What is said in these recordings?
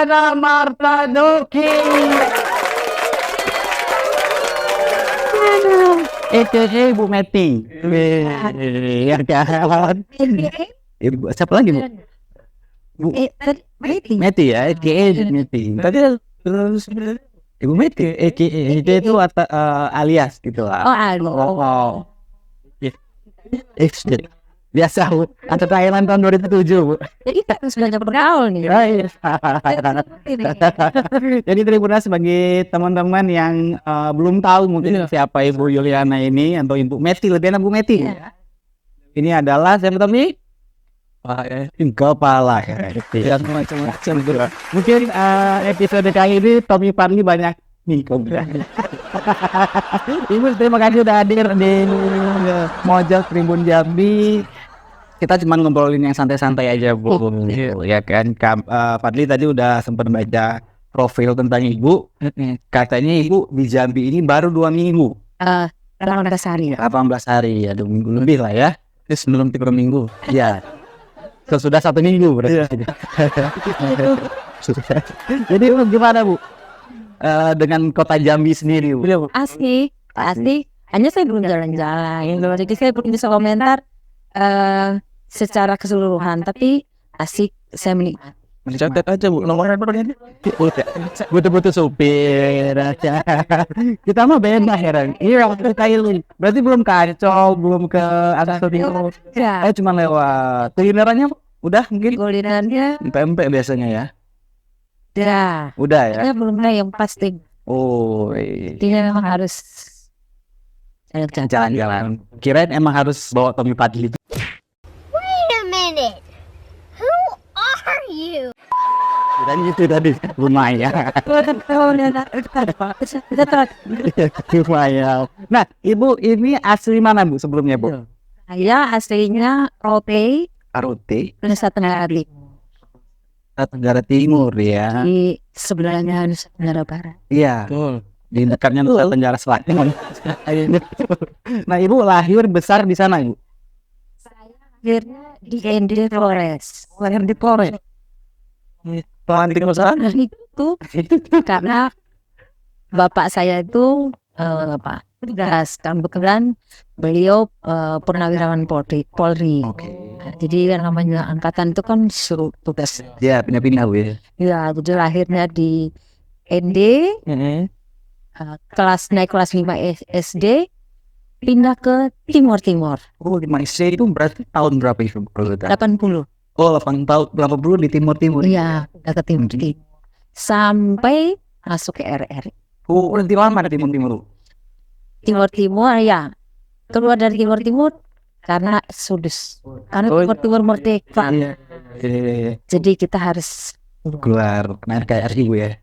ada Marta Doki. Itu Ibu Meti. Ya kan. Ibu siapa lagi, Bu? Meti ya, Meti. Tadi terus Ibu Meti, itu alias gitu lah. Oh. Biasa, Bu. Atau Thailand tahun 2007, Bu. Jadi kita harus belajar bergaul nih. Jadi Tribuners, sebagai teman-teman yang belum tahu mungkin siapa Ibu Yuliana ini atau Ibu Meti, lebih enak Bu Meti. Ini adalah siapa tadi? Kepala ya. Macam-macam. Mungkin episode kali ini Tommy Fadli banyak nih. Ibu, terima kasih udah hadir di Mojok Tribun Jambi. Kita cuma ngobrolin yang santai-santai aja, Bu. Ya kan, Fadli tadi udah sempat baca profil tentang Ibu. Katanya Ibu di Jambi ini baru 2 minggu. 18 hari. 18 hari, ya 2 minggu lebih lah ya. Itu sebelum 3 minggu. Ya. Sudah 1 minggu berarti. Jadi gimana, Bu? Dengan kota Jambi sendiri, Bu? Asli. Hanya saya belum jalan-jalan. Jadi saya belum bisa komentar secara keseluruhan, tapi asik, saya menikmati. Mencatat aja, Bu, nomornya berapa? Butuh supir aja. Kita mah beda heran. Iya, waktu Thailand. Berarti belum ke Ancol, belum ke Atas Timur. Cuma lewat. Kulinerannya udah mungkin? Kulinerannya pempek biasanya ya. Udah ya. Saya belum yang pasti. Oh, Dia memang harus jalan-jalan. Kirain emang harus bawa Tommy Fadli. Wait a minute. Who are you? Dan itu tadi lumayan. Lumayan. Nah, Ibu ini asli mana, Bu, sebelumnya, Bu? Saya aslinya Rote, Nusa Tenggara Timur ya. di sebelahnya Nusa Tenggara Barat. Iya. Di dekatnya Nusa Tenggara Selatan. Nah, Ibu lahir besar di sana, Ibu? Saya lahirnya di ND Flores. Pelantik sana Itu karena bapak saya itu tugas, kebetulan beliau purnawirawan Polri. Nah, jadi yang namanya angkatan itu kan suruh tugas. Ya, pindah-pindah, Bu. Ya, jadi lahirnya di ND, naik kelas 5 SD, pindah ke Timur. Oh, di Malaysia itu berarti tahun berapa itu? 80. Oh, 8 tahun, berapa bulan di Timur? Iya, udah ke Timur. Sampai masuk ke RRI. Oh, berarti lama di Timur. Timur ya. Keluar dari Timur karena Sudus. Karena Timur merdeka. Iya. Jadi kita harus keluar naik kayak RI, Bu ya.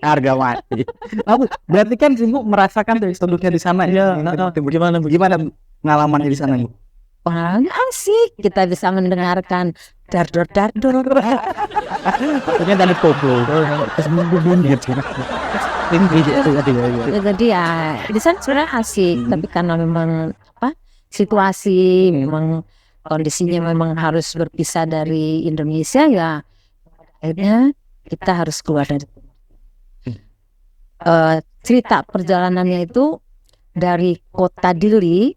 Harga mati. Berarti kan Ibu merasakan dari sudutnya di sana ya. Gimana pengalamannya di sana, Bu? Pengalaman asik, kita bisa mendengarkan dardor. Maksudnya dari koplo. Jadi ya di sana sebenarnya asik, tapi karena memang situasi, memang kondisinya memang harus berpisah dari Indonesia, ya akhirnya kita harus keluar dari. Cerita perjalanannya itu dari kota Dili.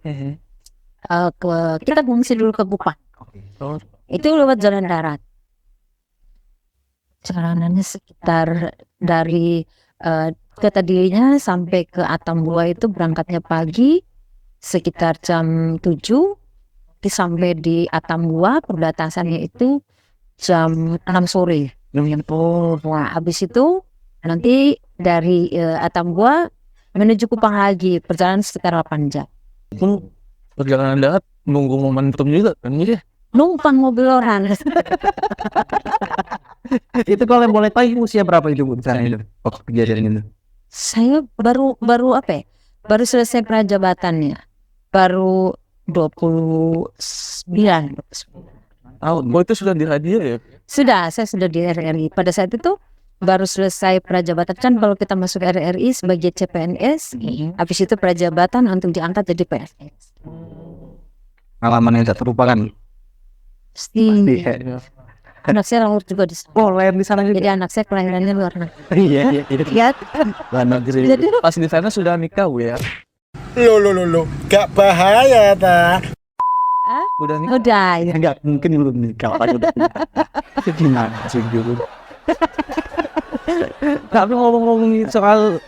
Kita mengungsi dulu ke Kupang. Itu lewat jalan darat. Jalanannya sekitar dari kota Dilinya sampai ke Atambua itu berangkatnya pagi sekitar jam 7. Sampai di Atambua perbatasannya itu jam 6 sore. Nah, habis itu nanti dari Atambua menuju Kupang lagi, perjalanan sekitar 8 jam. Perjalanan darat nunggu momentum juga kan ya? Numpang mobil orang. Itu kalau boleh tahu usia berapa itu, Bu, di sana itu waktu kejadian itu? Saya baru selesai prajabatannya. Baru 29. Oh, itu sudah di radio ya? Saya sudah di RRI. Pada saat itu baru selesai prajabatan, kan kalau kita masuk RRI sebagai CPNS, habis itu prajabatan untuk diangkat jadi PNS. Pengalaman yang tak terlupakan. Pasti. Anak saya lahir juga di sana. Oh, lahir di sana juga. Jadi anak saya kelahirannya luar negeri. Iya, iya. Lihat. Luar negeri. Jadi Pas di sana sudah nikah Bu ya? Loh, gak bahaya ta? Udah nikah. udah ya. Enggak mungkin belum nikah. Gimana sih dulu? Tapi ngomong-ngomongin soal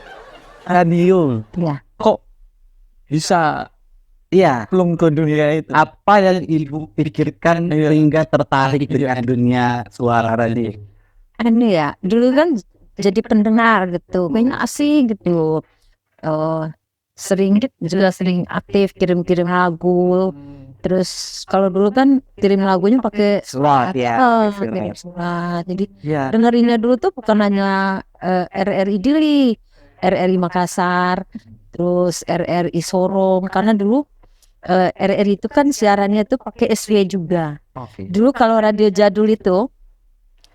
radio, Ya. kok Bisa iya, belum ke dunia itu. apa yang ibu pikirkan sehingga tertarik dengan dunia suara radio? Anu ya, dulu kan jadi pendengar gitu, kayaknya asik gitu. Sering juga sering aktif kirim-kirim lagu. Terus kalau dulu kan kirim lagunya pakai Surat ya. kirim surat. Jadi Iya. dengerinnya dulu tuh bukan hanya RRI Dili, RRI Makassar, terus RRI Sorong, karena dulu RRI itu kan siarannya tuh pakai SW juga. Oke. Dulu kalau radio jadul itu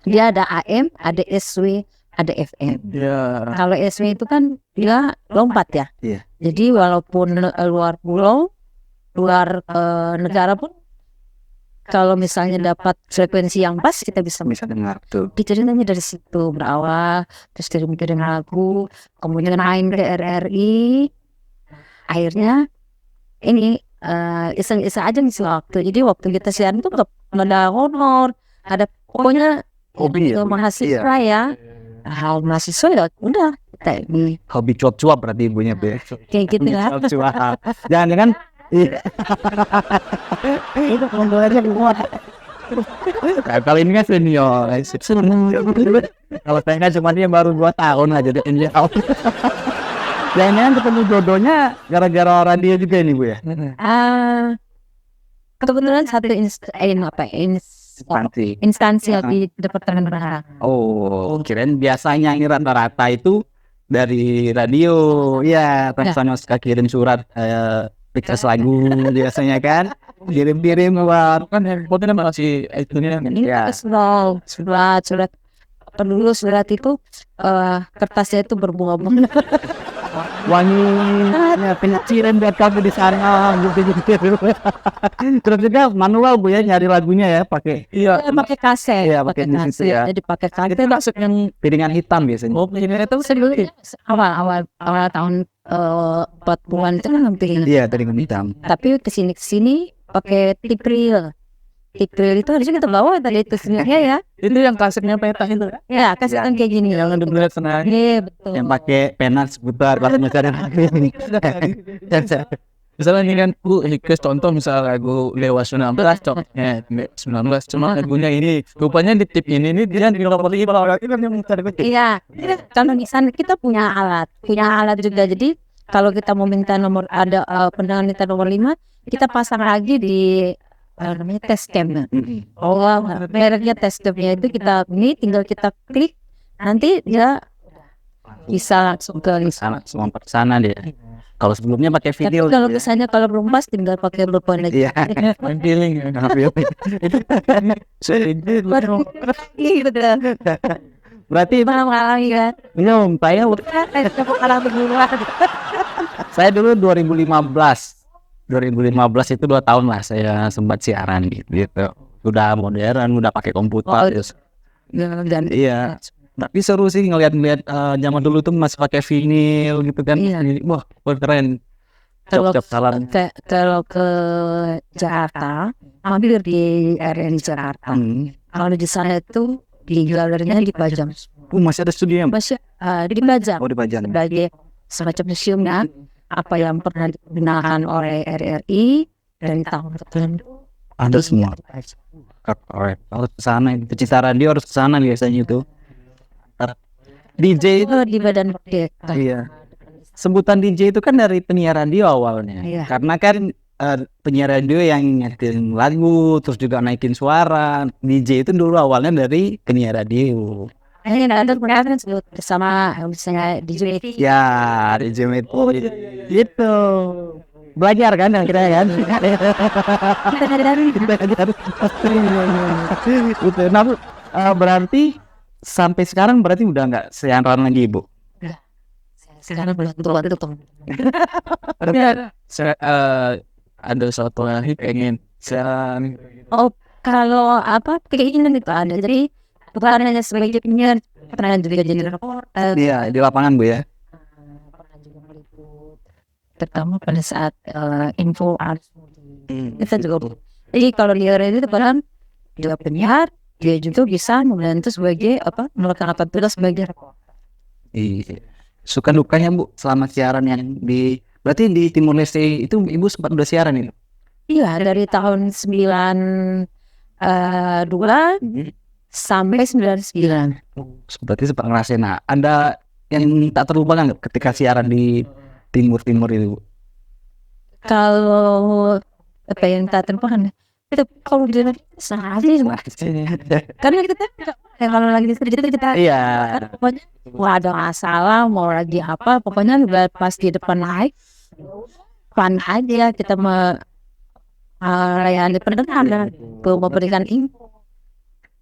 dia ada AM, ada SW, ada FM. Ya. Kalau SW itu kan dia lompat ya. Iya. Jadi walaupun luar pulau, luar negara pun, kalau misalnya dapat frekuensi yang pas kita bisa Bisa dengar tuh. ceritanya dari situ berawal, terus kirim-kirim lagu, kemudian main ke RRI, akhirnya ini iseng-iseng aja ngisi waktu. Jadi waktu kita siaran tuh nggak ada honor, ada pokoknya Hobi ya? mahasiswa ya. Nah, mahasiswa ya udah kita Hobi cuap-cuap berarti ibunya Bu ya. kayak gitu Hobi lah. cuap-cuap. Jangan-jangan itu pembawaannya kuat. Kalau ini kan senior. Kalau saya kan cuma dia baru 2 tahun aja dia ini. Jangan-jangan ketemu jodohnya gara-gara radio juga ini Bu ya. Kebetulan satu Panti. instansi di Departemen Bahasa. Oh, kirain biasanya ini rata-rata itu dari radio. Ya, rasanya suka kirim surat request lagu biasanya kan. Kirim-kirim buat Kan handphone masih itunya. Ini Ya. surat apa dulu surat itu kertasnya itu berbunga-bunga. wangi kirim buat kamu di sana gitu. Terus juga manual Bu ya nyari lagunya ya pakai Iya. Pakai kaset, Iya, pakai di situ ya. Jadi pakai kaset. Itu masuk yang piringan hitam biasanya. oh ini itu Sebelumnya awal tahun 40-an itu kan hampir hilang. Iya, piringan hitam. Tapi kesini pakai tip reel. Tip reel itu harusnya kita bawa tadi itu sebenarnya ya. itu yang kasetnya peta itu. Ya kasetan kayak gini. Yang ada berat senang. Iya betul. Yang pakai pena seputar kalau misalnya Misalnya ini kan request contoh misal lagu Dewa 19 coknya 19 cuma lagunya ini rupanya di tip ini nih dia di nomor 5 lagi kan yang minta Iya, kalau di sana kita punya alat juga. Jadi kalau kita mau minta nomor ada pendengar minta nomor 5, kita pasang lagi di namanya test cam. Oh, mereknya test camnya itu kita ini tinggal kita klik, nanti dia bisa langsung ke sana semua sana dia. Kalau sebelumnya pakai Tapi video. kalau gitu ya. misalnya kalau belum pas tinggal pakai telepon lagi. Iya. main feeling ya. Baru gitu. Berarti Malam lagi kan. belum saya dulu 2015 itu 2 tahun lah saya sempat siaran gitu. Udah modern, udah pakai komputer. Oh, terus. Dan Iya. Tapi seru sih ngeliat zaman dulu tuh masih pakai vinil gitu kan. Iya. Wah, keren. kalau Jok-jok salam. kalau ke Jakarta, hampir di RRI Jakarta. Kalau di sana itu di galerinya di Bajang. Masih ada studionya. Masih di Bajang. Oh, di Bajan. Sebagai semacam museum ya, apa yang pernah digunakan oleh RRI dari tahun tertentu. Ada semua. Alright. Harus ke sana. Pecinta radio harus ke sana biasanya itu. DJ itu Di Badan Merdeka. iya. Sebutan DJ itu kan dari penyiar radio awalnya. Iya. Karena kan penyiar radio yang nyetin lagu terus juga naikin suara. DJ itu dulu awalnya dari penyiar radio. Ini ada pernyataan sebut bersama misalnya di JT. Ya, DJ itu. Gitu. Belajar kan akhirnya kan. Gitu. Nah, berarti sampai sekarang berarti udah nggak siaran lagi Bu. Sekarang belum tutup. Saya ada suatu hari pengen siaran. Oh, Kalau apa keinginan itu ada. Jadi bukan hanya sebagai penyiar, pernah juga jadi reporter. Iya, di lapangan Bu ya. Pernah juga meliput, terutama pada saat info arus mudik. Kita juga. Jadi kalau dia itu kan juga penyiar, dia juga bisa membantu sebagai melaksanakan tugas sebagai reporter. Iya. Suka dukanya Bu selama siaran yang berarti di Timur Leste itu Ibu sempat udah siaran itu? Iya, dari tahun 92 sampai 99. Berarti sempat ngerasain. Nah, ada yang tak terlupakan nggak ketika siaran di Timur itu? Kalau apa yang tak terlupakan itu kalau di senang aja cuma karena kita kalau lagi kerja kita Iya. kan pokoknya wah ada masalah mau lagi apa pokoknya udah pas di depan naik fun aja kita melayani pendengar memberikan info.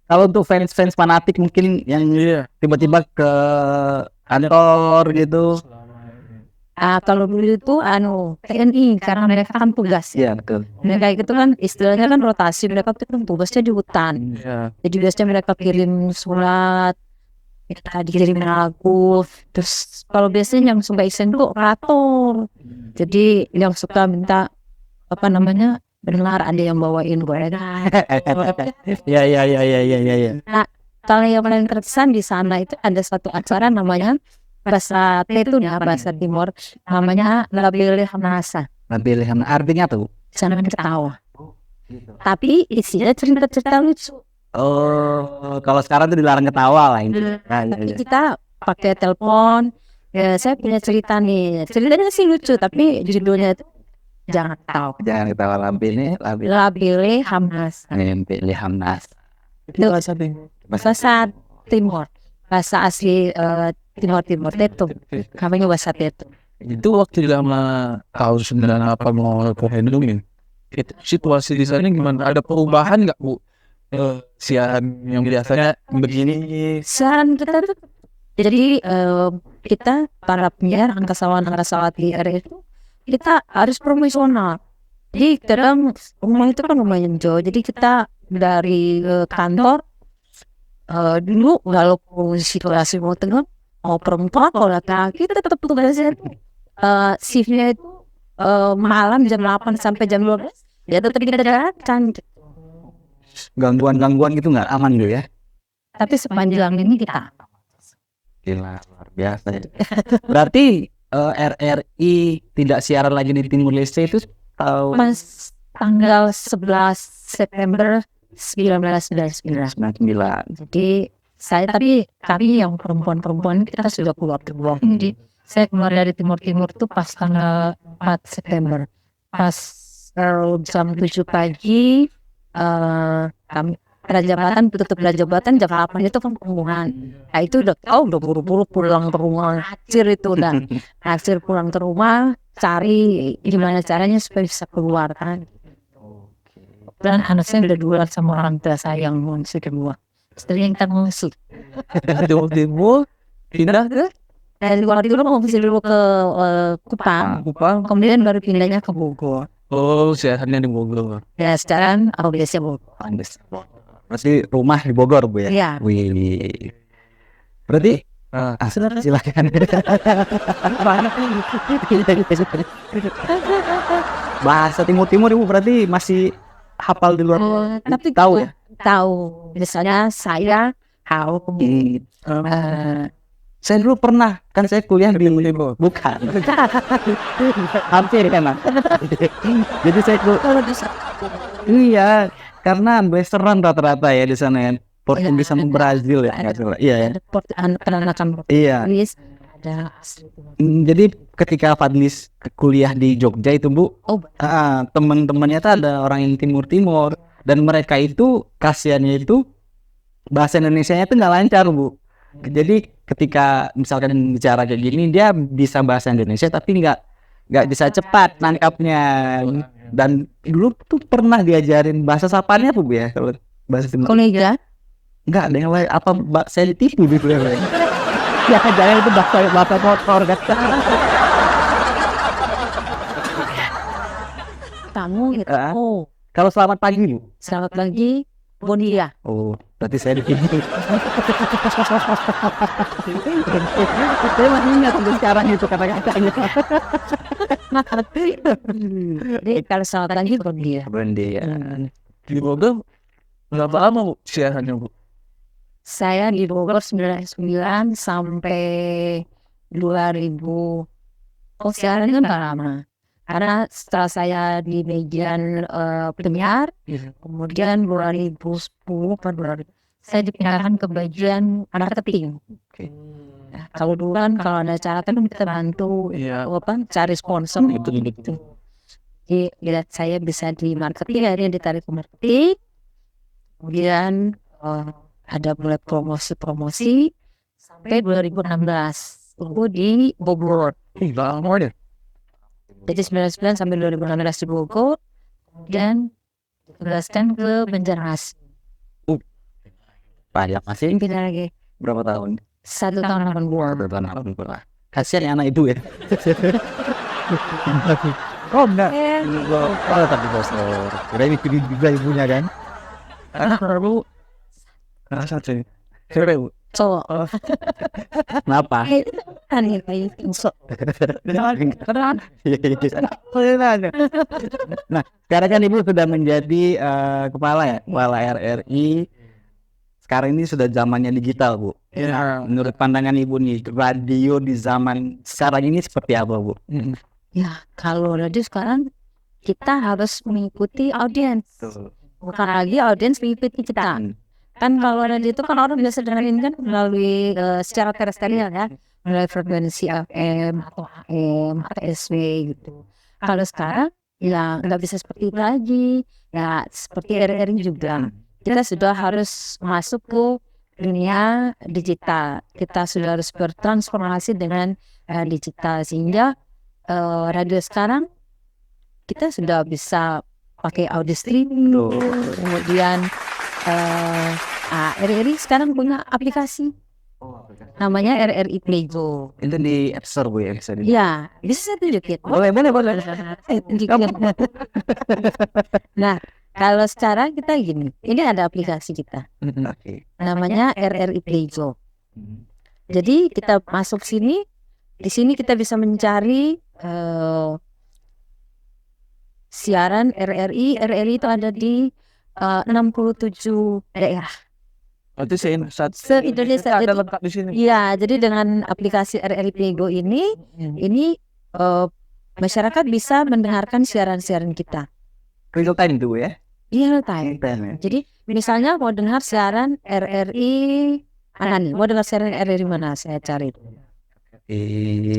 Kalau untuk fans fanatik mungkin yang tiba-tiba ke kantor gitu. Kalau dulu itu TNI karena mereka kan tugas ya. Iya betul. Mereka itu kan istilahnya kan rotasi, mereka itu kan tugasnya di hutan. Jadi biasanya mereka kirim surat, kita dikirim lagu. Terus kalau biasanya yang suka isen tuh operator. Jadi yang suka minta benar ada yang bawain gorengan. Iya. Nah, kalau yang paling terkesan di sana itu ada satu acara namanya bahasa Tetun ya, bahasa Timur, namanya Labile Hamnasa. Labile Hamnasa artinya tuh? Sana ketawa. Tapi isinya cerita-cerita lucu. Oh, kalau sekarang tuh dilarang ketawa lah ini. Tapi kita pakai telepon. Ya, saya punya cerita nih. Ceritanya sih lucu, tapi judulnya itu jangan ketawa. Jangan ketawa Labile Hamnasa. Labile Hamnasa. Itu bahasa Timur. Bahasa asli Timur Tetum. Kami bahasa Tetum. Itu waktu lama tahun 98 mau ke Bandung ya. Situasi di sana gimana? Ada perubahan nggak Bu? Siaran yang biasanya begini. Siaran kita tuh jadi kita para penyiar angkasawan di area itu kita harus profesional. Jadi kadang rumah itu kan lumayan jauh. Jadi kita dari kantor dulu walaupun situasi mau tengah mau perempuan mau laki-laki tetap tugasnya itu shiftnya itu malam jam 8 sampai jam 12 ya tetap kita jalan. Gangguan gitu nggak aman dulu ya? Tapi sepanjang ini kita gila luar biasa ya. Berarti RRI tidak siaran lagi di Timur Leste itu tahun tanggal 11 September 1999. Jadi kami yang perempuan kita sudah keluar. Jadi saya keluar dari Timur tuh pas tanggal 4 September. Pas jam 7 pagi kami tutup jabatan jam 8 itu kan pengumuman. Nah itu udah buru-buru pulang ke rumah. Hasil pulang ke rumah cari gimana caranya supaya bisa keluar kan. Dan anak saya udah duluan sama orang tua saya yang ngungsi kedua. Setelah yang kita ngungsi. Timur pindah ke? Dari luar dulu ngungsi dulu ke Kupang. Kemudian baru pindahnya ke Bogor. Oh, siarannya di Bogor. Ya sekarang aku biasa Bogor. Berarti rumah di Bogor Bu ya? Iya. Wih. Berarti silakan. Bahasa Timur Ibu berarti masih hafal di luar? Tapi tahu ya? Tahu. Misalnya saya tahu. Saya dulu pernah, kan saya kuliah di Timur. Bukan. Hampir memang. Jadi saya iya, karena blasteran rata-rata ya di sana ya. Portugis sama Brazil ya. Iya ya. Peranakan Iya. Ada Jadi ketika Fadlis kuliah di Jogja itu Bu, teman-temannya tuh ada orang yang Timur dan mereka itu kasihannya itu bahasa Indonesianya itu nggak lancar Bu. Jadi ketika misalkan bicara kayak gini dia bisa bahasa Indonesia tapi nggak bisa cepat nangkapnya. Dan dulu tuh pernah diajarin bahasa sapanya Bu ya kalau bahasa Timur. kolega? Nggak ada yang lain apa saya ditipu gitu ya. Jangan itu bahasa motor kan. Kamu gitu. Kalau selamat pagi Bu. Selamat pagi. Bondia. Oh, berarti saya di sini. Saya masih ingat sampai sekarang itu kata-katanya. Jadi kalau selamat pagi Bondia. Bendi ya. Di Bogor berapa lama Bu siarannya Bu? Saya di Bogor 99 sampai 2000. Oh, siaran kan nggak lama. Karena setelah saya di bagian penyiar, kemudian 2010 atau 2000, saya dipindahkan ke bagian marketing. Oke. Nah, kalau dulu kan kalau ada acara kan kita bantu Iya. cari sponsor gitu. Jadi ya, saya bisa di marketing, akhirnya ditarik ke marketing. Kemudian ada mulai promosi sampai 2016 itu di Bogor. Lama deh. Jadi 99 sampai 2016 di Bogor, kemudian ditugaskan ke Banjarmasin. Banyak masih Pindah lagi berapa tahun? 1 tahun 8 bulan. Berapa tahun pernah? Kasihan ya anak ibu ya. Oh enggak. Oh tapi bosor. Kira ini pilih juga ibunya kan? Anak baru rasa sih. Cewek Bu. So, Kenapa? kan itu so. Nah, sekarang kan ibu sudah menjadi kepala RRI. Sekarang ini sudah zamannya digital, Bu. Iya. Menurut pandangan ibu nih, radio di zaman sekarang ini seperti apa, Bu? Ya, kalau radio sekarang kita harus mengikuti audiens. Bukan lagi audiens mengikuti kita. Kan kalau radio itu kan orang biasa dengerin kan melalui secara terestrial ya, melalui frekuensi FM atau AM atau SW gitu. Kalau sekarang ya nggak bisa seperti itu lagi. Ya seperti RRI juga. Kita sudah harus masuk ke dunia digital. Kita sudah harus bertransformasi dengan digital sehingga radio sekarang kita sudah bisa pakai audio streaming, kemudian RRI sekarang punya aplikasi namanya RRI Play Go. Itu di App Store, Bu ya? Bisa di... Ya, bisa saya tunjukin. Boleh. Tunjukin. Nah, kalau sekarang kita gini, ini ada aplikasi kita, Oke. namanya RRI Play Go. Jadi kita masuk sini, di sini kita bisa mencari siaran RRI. RRI itu ada di 67 daerah. Berarti Se-Indonesia. ada Jadi, lengkap di sini. iya, jadi dengan aplikasi RRI Play Go ini masyarakat bisa mendengarkan siaran-siaran kita. Real time itu, Bu ya? Real time. Ya. Jadi misalnya mau dengar siaran RRI mana nih? Mau dengar siaran RRI mana? Saya cari.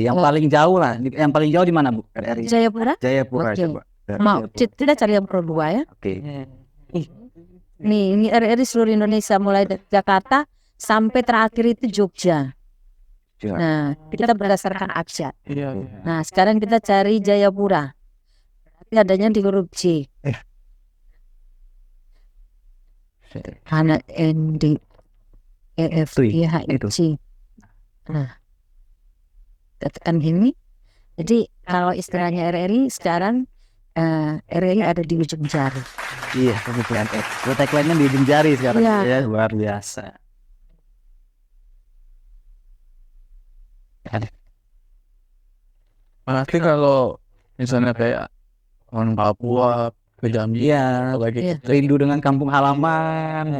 Yang paling jauh lah. Yang paling jauh di mana, Bu? RRI Jayapura? Jayapura. Oke. Coba. Mau kita cari yang Pro 2 ya. Oke. Nih, ini RRI seluruh Indonesia mulai dari Jakarta sampai terakhir itu Jogja. Nah, kita berdasarkan abjad. Iya. Nah, sekarang kita cari Jayapura. Berarti adanya di huruf J. Karena ND EF G H I J. Nah, tekan ini. Jadi kalau istilahnya RRI sekarang RRI ada di ujung jari. Iya, kemudian tagline-nya di ujung jari sekarang. Iya. Ya, luar biasa. Pasti kalau misalnya kayak orang Papua ke Jambi, Iya, Iya. rindu dengan kampung halaman.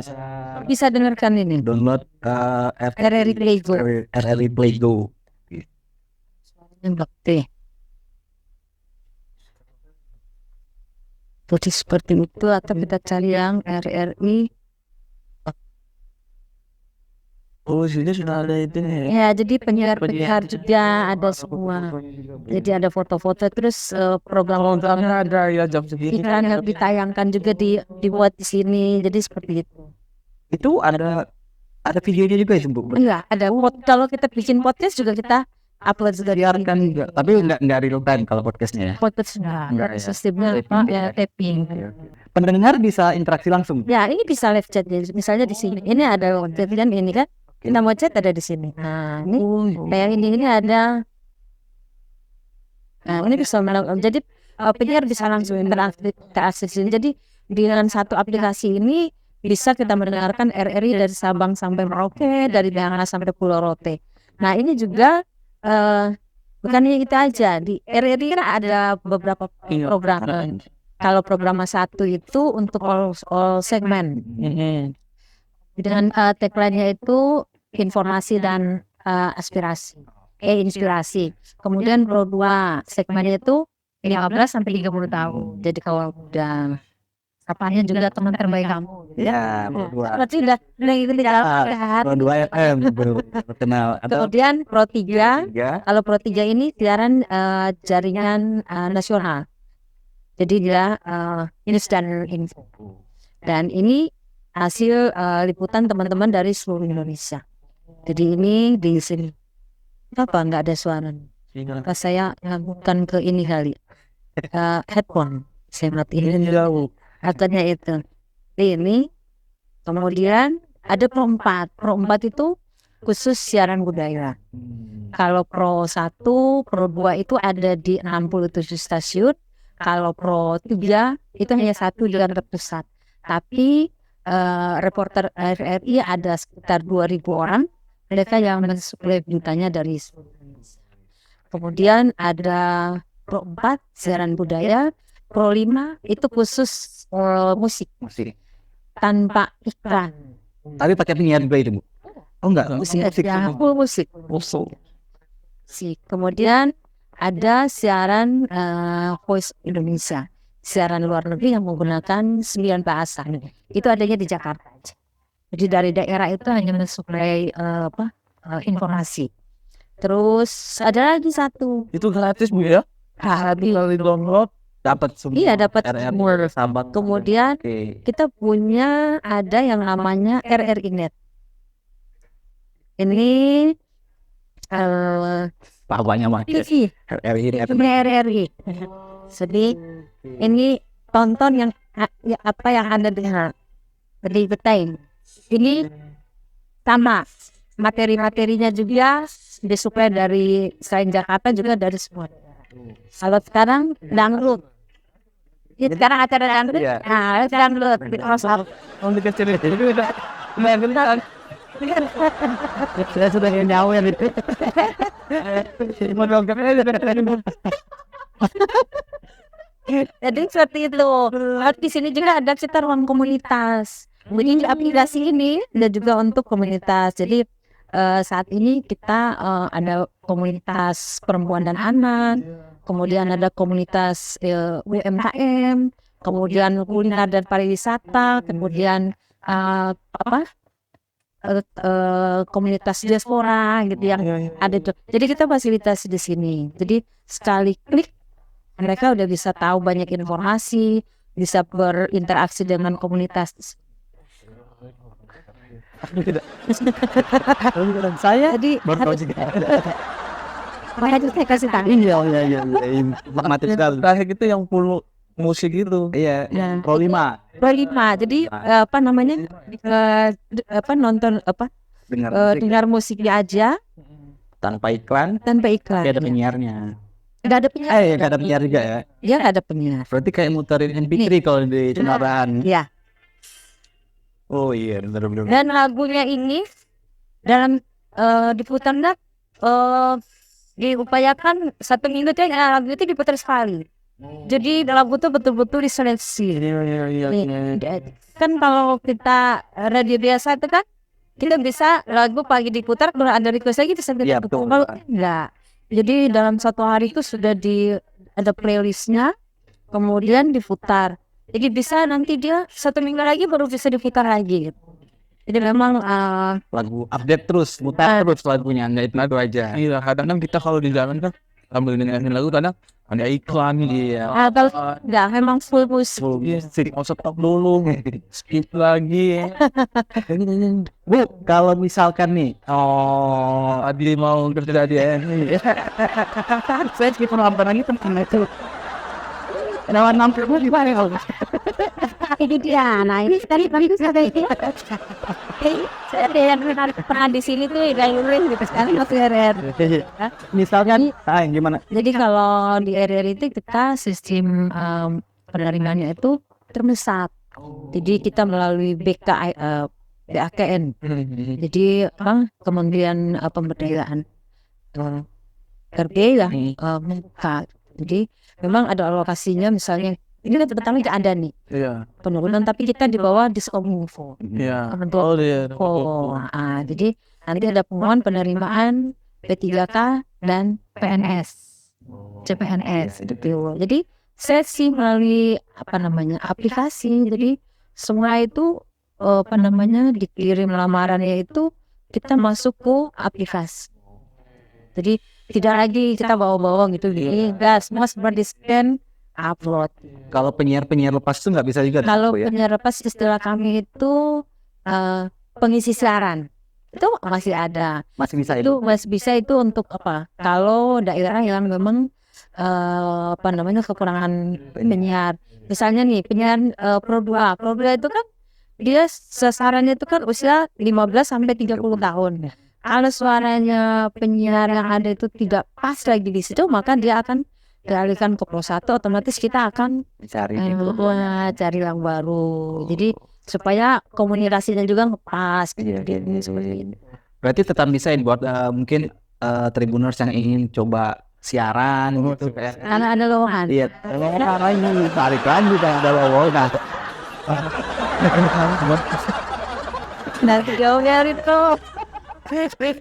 Bisa dengarkan ini. Download RRI Play Go. RRI Play Go. Bakti. Jadi seperti itu atau kita cari yang RRI. oh sini sudah ada itu nih. Ya, jadi penyiar-penyiar juga ada semua. Jadi ada foto-foto terus program-programnya ada ya jam segini. iklan yang ditayangkan juga dibuat di sini. Jadi seperti itu. Itu ada videonya juga ya, Bu? Enggak, ada kalau kita bikin podcast juga kita upload juga di Siarkan juga. Tapi enggak real time kalau podcastnya ya. podcast Enggak ya. sistemnya apa ya tapping. Pendengar bisa interaksi langsung. Ya, ini bisa live chat. Misalnya di sini, ini ada chat dan ini kan kita mau chat ada di sini. Nah, ini kayak ini ada. Nah, ini bisa jadi penyiar bisa langsung interaksi di sini. Jadi dengan satu aplikasi ini bisa kita mendengarkan RRI dari Sabang sampai Merauke, dari Dahana sampai Pulau Rote. Nah ini juga bukan hanya itu aja, di RRI kan ada beberapa program. Kalau program 1 itu untuk all segmen. Dengan tagline-nya itu informasi dan inspirasi. Kemudian Pro 2 segmennya itu 15 sampai 30 tahun. Jadi kalau muda, apanya juga teman terbaik kamu. Ya, berdua. Berarti udah itu di dalam kan. Berdua FM kenal. Atau Kemudian Pro 3, tiga. kalau Pro 3 ini siaran jaringan nasional. Jadi dia news dan info. Dan ini hasil liputan teman-teman dari seluruh Indonesia. Jadi ini di sini. Apa nggak ada suara? Maka saya bukan ke ini kali. Headphone. Saya matiin dulu. Katanya itu. Ini. Kemudian ada Pro 4. Pro 4 itu khusus siaran budaya. Kalau Pro 1, Pro 2 itu ada di 67 stasiun. Kalau Pro 3 itu hanya 1 jalan terpusat. Tapi reporter RRI ada sekitar 2.000 orang. Mereka yang mensuplai beritanya dari seluruh Indonesia. Kemudian ada Pro 4 siaran budaya. Pro 5 itu khusus musik Masih. tanpa iklan. Tapi pakai penyiar juga itu, Bu? Oh enggak, musik. Ya, full musik. Kemudian ada siaran Voice Indonesia, siaran luar negeri yang menggunakan 9 bahasa. Itu adanya di Jakarta aja. Jadi dari daerah itu hanya mensuplai informasi. Terus ada lagi satu. Itu gratis Bu ya? Habis. Kalau di download Dapat semua. Iya, dapat RRI, semua. Sabang. Kemudian Oke. kita punya ada yang namanya RRI Net. Ini Pahwanya mah. TV. RRI. Ini RRI. Jadi ini tonton yang apa yang Anda dengar. Jadi betain. Ini sama materi-materinya juga disuplai dari selain Jakarta juga dari semua daerah. Kalau sekarang dangdut. Ini sekarang acara dangdut. Iya. Nah, dangdut. Saya sudah nyawa yang itu. Jadi seperti itu. Di sini juga ada kita ruang komunitas. Jadi aplikasi ini ada juga untuk komunitas. Jadi saat ini kita ada komunitas perempuan dan anak, kemudian ada komunitas UMKM, kemudian kuliner dan pariwisata, kemudian komunitas diaspora gitu yang ada itu. Jadi kita fasilitasi di sini. Jadi sekali klik mereka udah bisa tahu banyak informasi, bisa berinteraksi dengan komunitas. Saya Jadi baru tahu juga. makanya saya kasih tahu. Iya. Materi sekali. terakhir itu yang full musik itu. Iya. Ya. Pro 5. Pro 5. Jadi nonton dengar musiknya aja Tanpa iklan. tanpa iklan. Tapi ada penyiarnya. Nggak ada penyiar. Nggak ada penyiar juga ya. Dia nggak ada penyiar. Berarti kayak muterin MP3 kalau di kendaraan. Ya. Oh iya, benar-benar. Dan lagunya ini dalam diputar diupayakan 1 minggu tuh lagu itu diputar sekali. Jadi lagu itu betul-betul diseleksi. Nih, kan kalau kita radio biasa itu kan kita bisa lagu pagi diputar, kalau ada request lagi bisa Iya, diputar. betul. Kalau enggak, jadi dalam 1 hari itu sudah ada playlistnya, kemudian diputar. Jadi bisa nanti dia 1 minggu lagi baru bisa diputar lagi. Jadi memang Lagu update terus, mutar terus lagunya, nggak itu aja. Iya, kadang-kadang kita kalau di jalan kan sambil dengerin lagu kadang ada iklan Iya. kalau enggak memang full musik. mau stop dulu, skip lagi. Bu, kalau misalkan nih, Adi mau kerja dia. saya sekitar nonton lagi tentang itu. Lawan nampilnya gimana kalau? Ini dia, nah ini tadi bagus ada ini. Saya ada yang pernah di sini tuh dayurin gitu sekarang masih RR. Misalkan, gimana? Jadi kalau di RR itu kita sistem penerimaannya itu terpusat. Jadi kita melalui BAKN. Jadi Kementerian Pemberdayaan RD ya membuka. Jadi memang ada alokasinya, misalnya ini kan pertama tidak ada nih Iya. penurunan, tapi kita di bawah Diskominfo. Iya. Kementerian Iya. Kominfo. Jadi nanti ada pengumuman penerimaan P3K dan PNS, CPNS gitu. Jadi saya sih melalui aplikasi. Jadi semua itu dikirim lamarannya itu kita masuk ke aplikasi. Jadi tidak lagi kita bawa-bawa gitu, gas semua seperti scan upload. Kalau penyiar lepas itu nggak bisa juga. Kalau ya? penyiar lepas istilah kami itu pengisi siaran itu masih ada. Masih bisa itu. Itu masih bisa itu untuk apa? Kalau daerah yang memang kekurangan penyiar. Misalnya nih penyiar Pro 2 itu kan dia sasarannya itu kan usia 15 sampai 30 tahun. Kalau suaranya penyiar yang ada itu tidak pas lagi di situ, maka dia akan dialihkan ke Pro 1, otomatis kita akan Cari cari yang baru. Jadi supaya komunikasinya juga ngepas gitu. Berarti tetap bisa buat mungkin Tribuners yang ingin coba siaran gitu kayak. Karena ada lowongan. Iya, karena ini tarik lagi kan ada lowongan. Nanti jauhnya itu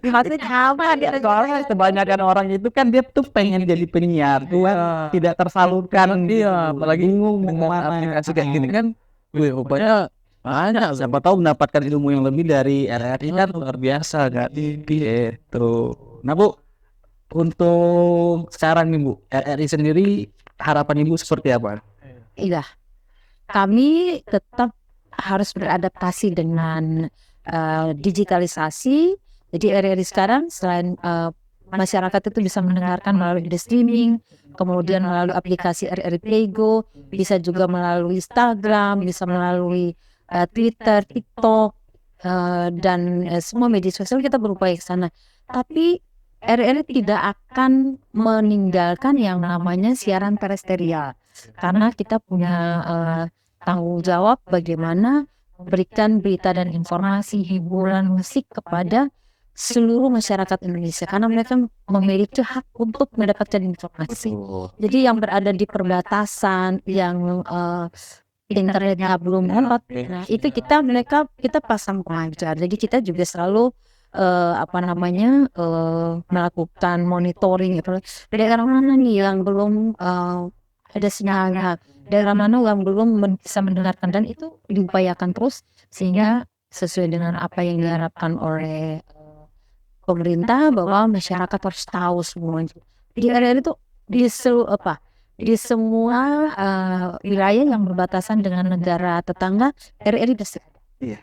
maksudnya apa dia Soalnya kebanyakan orang itu kan dia tuh pengen jadi penyiar, cuman tidak tersalurkan. Iya, apalagi bingung mau dengan kemana. aplikasi kayak gini kan, rupanya banyak. Siapa tahu mendapatkan ilmu yang lebih dari RRI kan luar biasa kan. Gitu. Nah Bu, untuk sekarang nih Bu, RRI sendiri harapan Ibu seperti apa? Iya, kami tetap harus beradaptasi dengan digitalisasi. Jadi RRI sekarang selain masyarakat itu bisa mendengarkan melalui streaming, kemudian melalui aplikasi RRI Playgo, bisa juga melalui Instagram, bisa melalui Twitter, TikTok, dan semua media sosial kita berupaya ke sana. Tapi RRI tidak akan meninggalkan yang namanya siaran terestrial, karena kita punya tanggung jawab bagaimana memberikan berita dan informasi, hiburan, musik kepada seluruh masyarakat Indonesia, karena mereka memiliki hak untuk mendapatkan informasi. Jadi yang berada di perbatasan, yang internetnya belum dapat, nah, itu kita pasang pengajar. Jadi kita juga selalu melakukan monitoring. Daerah mana nih yang belum ada sinyalnya, daerah mana yang belum bisa mendengarkan, dan itu diupayakan terus sehingga sesuai dengan apa yang diharapkan oleh pemerintah, bahwa masyarakat harus tahu semuanya. Di RRI itu di semua wilayah yang berbatasan dengan negara tetangga, RRI pasti ada. Iya.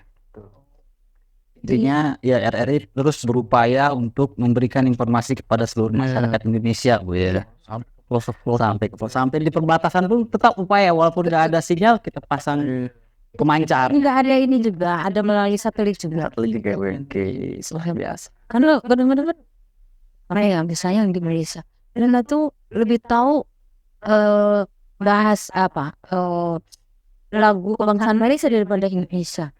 Intinya ya RRI terus berupaya untuk memberikan informasi kepada seluruh masyarakat Indonesia Bu ya. Sampai di perbatasan pun tetap upaya, walaupun tidak ada sinyal kita pasang pemancar. Enggak ada ini juga, ada melalui satelit juga. Oke, biasa. Karena kadang-kadang mereka misalnya yang di Malaysia, mereka tuh lebih tahu bahas lagu kebangsaan Malaysia daripada Indonesia.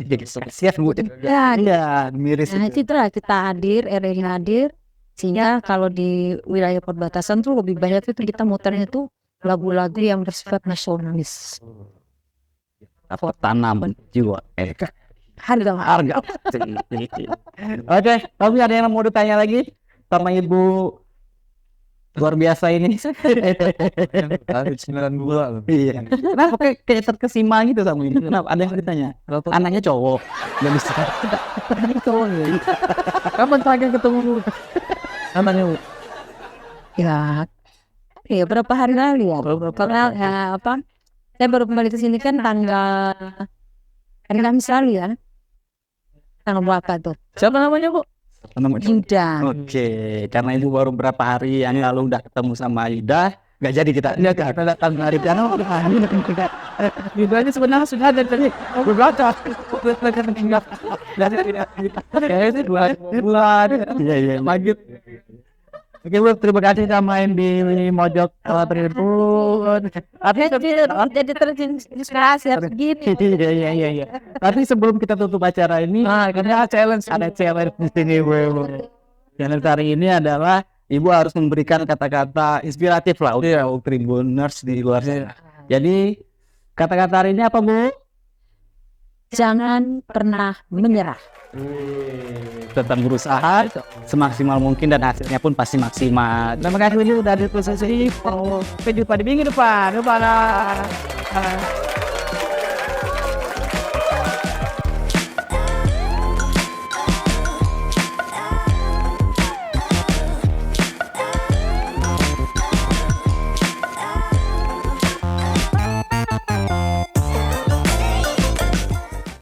Jadi spesial Bu. Ya, miris nah itu. itulah kita hadir, RRI hadir, sehingga kalau di wilayah perbatasan tuh lebih banyak itu kita muternya tuh lagu-lagu yang bersifat nasionalis. Apa tanaman jiwa Harga. Oke, tapi ada yang mau ditanya lagi sama Ibu luar biasa ini? 92. Iya. Kenapa kayak terkesima gitu sama ini? Kenapa? Ada yang mau ditanya? Anaknya cowok. Gak bisa. Anaknya cowok ya. Kapan terakhir ketemu lu? Anaknya Bu? Ya berapa hari lalu ya? Saya baru kembali ke sini kan tanggal hari Kamis lalu ya. Tanggal berapa tuh? Siapa namanya Bu? Yuda. Oke, karena Ibu baru berapa hari yang lalu udah ketemu sama Yuda, nggak jadi kita datang hari piano. Yudanya sebenarnya sudah ada tadi berbaca. Dari itu dua. Iya magit. Oke Bu, terima kasih sudah main di Mojok Tribun. Jadi terinspirasi harus gitu. Iya. Tapi sebelum kita tutup acara ini, ada challenge di sini Bu. Challenge hari ini adalah Ibu harus memberikan kata-kata inspiratif lah untuk Tribuners di luar sana. Jadi kata-kata hari ini apa Bu? Jangan pernah menyerah. Tetap berusaha semaksimal mungkin dan hasilnya pun pasti maksimal. Terima kasih Bu sudah di proses ini. Sampai jumpa di minggu depan. Bye.